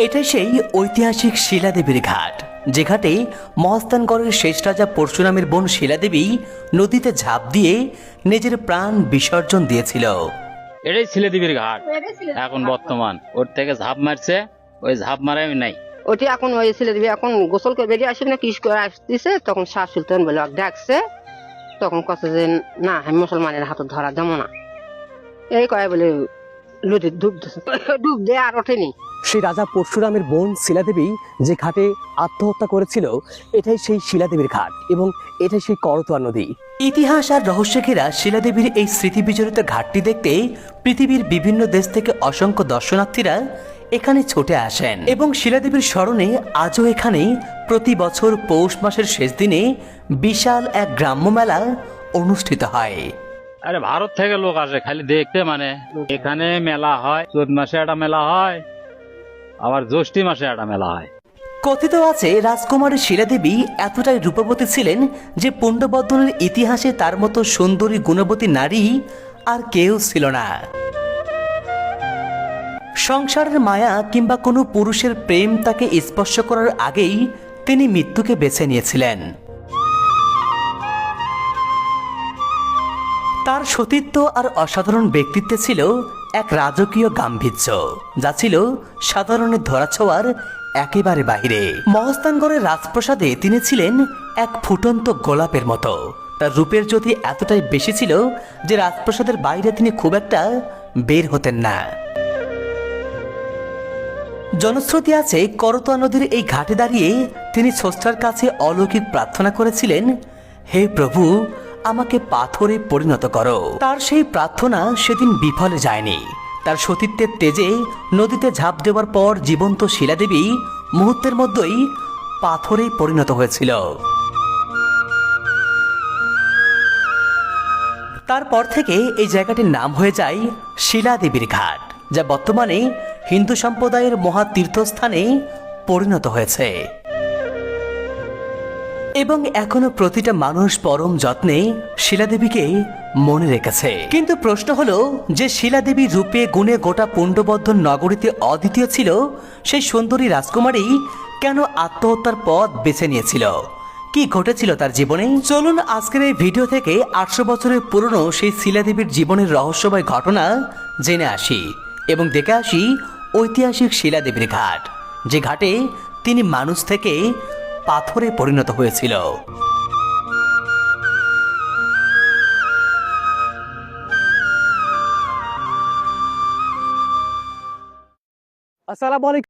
এটাই সেই ঐতিহাসিক শিলাদেবীর ঘাট, যে ঘাটে মহাস্থানগড়ের শেষ রাজা পরশুরামের বোন শিলাদেবী নদীতে ঝাঁপ দিয়ে নিজের প্রাণ বিসর্জন দিয়েছিল। এটাই শিলাদেবীর ঘাট এখন বর্তমান। ওর থেকে ঝাঁপ মারছে, ওই ঝাঁপ মারাই নাই। ওটি এখন ওই শিলাদেবী এখন গোসল করে বেরিয়ে আসবে না, কিস করে আসতেছে, তখন শাহ সুলতান বলে ডাকছে, তখন কত যে না আমি মুসলমানের হাতে ধরা দেবো না, এই কয় বলে নদীর ডুব দিয়ে আর ওঠেনি। সেই রাজা পরশুরামের বোন শিলাদেবী যে ঘাটে আত্মহত্যা করেছিল, এটাই সেই শিলাদেবীর ঘাট এবং এটাই সেই করতোয়া নদী। ইতিহাস আর রহস্য ঘেরা শিলাদেবীর এই স্মৃতি বিজড়িত ঘাটটি দেখতে পৃথিবীর বিভিন্ন দেশ থেকে অসংখ্য দর্শনার্থীরা এখানে ছুটে আসেন এবং শিলাদেবীর স্মরণে আজও এখানে প্রতি বছর পৌষ মাসের শেষ দিনে বিশাল এক গ্রাম্য মেলা অনুষ্ঠিত হয়। আরে ভারত থেকে লোক আসে খালি দেখতে, মানে এখানে মেলা হয়, চৈত মাসে একটা মেলা হয়, আবার জ্যৈষ্ঠী মাসে একটা মেলা হয়। কথিত আছে রাজকুমারী শিলাদেবী এতটাই রূপবতী ছিলেন যে পুণ্ডবর্ধনের ইতিহাসে তার মতো সুন্দরী গুণবতী নারী আর কেউ ছিল না। সংসারের মায়া কিংবা কোনো পুরুষের প্রেম তাকে স্পর্শ করার আগেই তিনি মৃত্যুকে বেছে নিয়েছিলেন। তার সতীত্ব আর অসাধারণ ব্যক্তিত্বে ছিল এক রাজকীয় গাম্ভীর্য, যা ছিল সাধারণের ধরাছোঁয়ার একেবারে বাইরে। মহাস্থানগড়ের রাজপ্রাসাদে তিনি ছিলেন এক ফুটন্ত গোলাপের মতো। তার রূপের জ্যোতি এতটাই বেশি ছিল যে রাজপ্রাসাদের বাইরে তিনি খুব একটা বের হতেন না। জনশ্রুতি আছে করতোয়া নদীর এই ঘাটে দাঁড়িয়ে তিনি স্রষ্টার কাছে অলৌকিক প্রার্থনা করেছিলেন, হে প্রভু, আমাকে পাথরে পরিণত করো। তার সেই প্রার্থনা সেদিন বিফলে যায়নি। তার সতীত্বের তেজে নদীতে ঝাঁপ দেওয়ার পর জীবন্ত শিলাদেবী মুহূর্তের মধ্যেই পাথরে পরিণত হয়েছিল। তারপর থেকে এই জায়গাটির নাম হয়ে যায় শিলাদেবীর ঘাট, যা বর্তমানে হিন্দু সম্প্রদায়ের মহা তীর্থস্থানে পরিণত হয়েছে এবং এখনো প্রতিটা মানুষ পরম যত্নে শিলাদেবীকে মনে রেখেছে। কিন্তু প্রশ্ন হলো, যে শিলাদেবী রূপে গুণে গোটা পুণ্ডবর্ধন নগরীতে অদ্বিতীয় ছিল, সেই সুন্দরী রাজকুমারী কেন আত্মহত্যার পথ বেছে নিয়েছিল? কি ঘটেছিল তার জীবনে? চলুন আজকের এই ভিডিও থেকে 800 বছরের পুরনো সেই শিলাদেবীর জীবনের রহস্যময় ঘটনা জেনে আসি এবং দেখে আসি ঐতিহাসিক শিলাদেবীর ঘাট, যে ঘাটে তিনি মানুষ থেকে পাথরে পরিণত হয়েছিল। আসসালামু আলাইকুম।